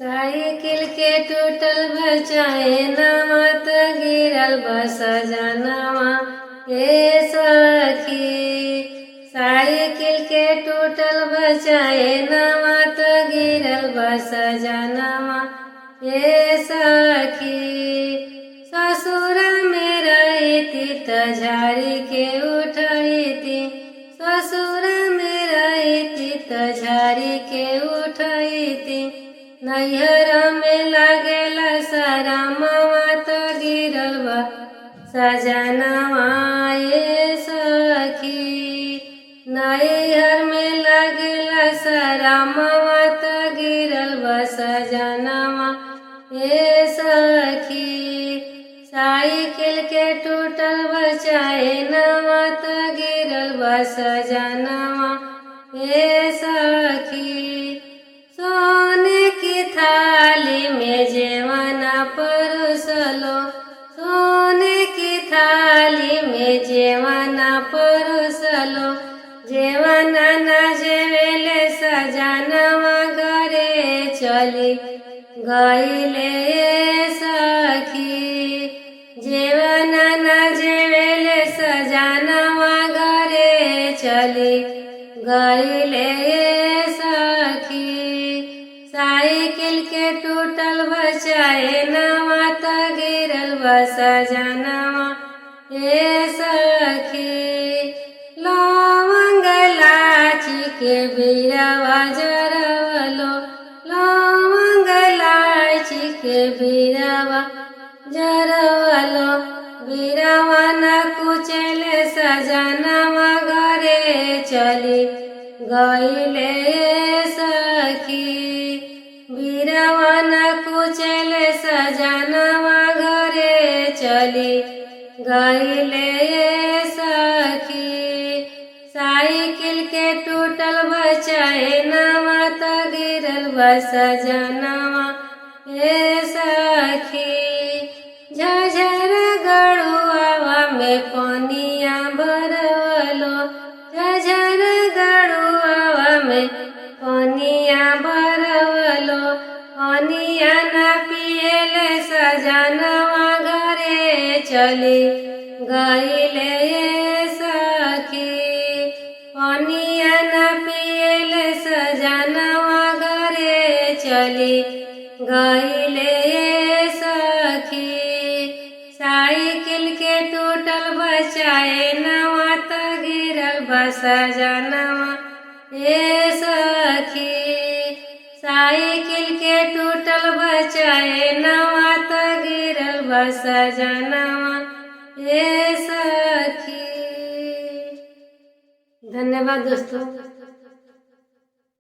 Cycle के टूटल बचाए नवा त गिरल बस जनवा ए सखी। साइकिल के टूटल बचाए नवा त गिरल बस जनवा ए सखी। ससुर में रहती त झाड़ी के उठती, ससुर में रहती त झाड़ी के उठती। नैहर में लागेला सारा मावा त गिरल बा सजनवा ए सखी। नैहर में लागेला सारा मावा त गिरल बा सजनवा ए सखी। साइकिल के टूटल बचाए नवा त गिरल बा सजनवा ए सखी। सोने की थाली में जेवना परोसलो, सोने की थाली में जेवना परोसलो। जेवना न जेवेले सजनवा घरे चली गईले सखी। जेवना न जेवेले सजनवा घरे चली गईले सखी। साइकिल के टूटल बचाए नवा त गिरल बस जनवा ए सखी। लवंग लाची के बिरवा जरवलो, लवंग लाची के बिरवा जरवलो। बिरवा न कुचले सजनवा घरे चली गईले सखी। बिरवा न कुचले सजनवा घरे चली गईले सखी। साइकिल के टूटल बचाए नवा त गिरल बस जनवा ए सखी। झझर गड़ुआवा में पनिया भरवलो, झझर गड़ुआवा में पनिया भरवलो। पनिया न पिएले सजनवा घरे चली गईले सखी। पनिया न पिएले सजनवा घरे चली गईले सखी। साइकिल के टूटल बचाए नवा त गिरल बस जनवा ए सखी। साइकिल के टूटल बचाए नवा त गिरल बस जनवा ए सखी। धन्यवाद दोस्तों।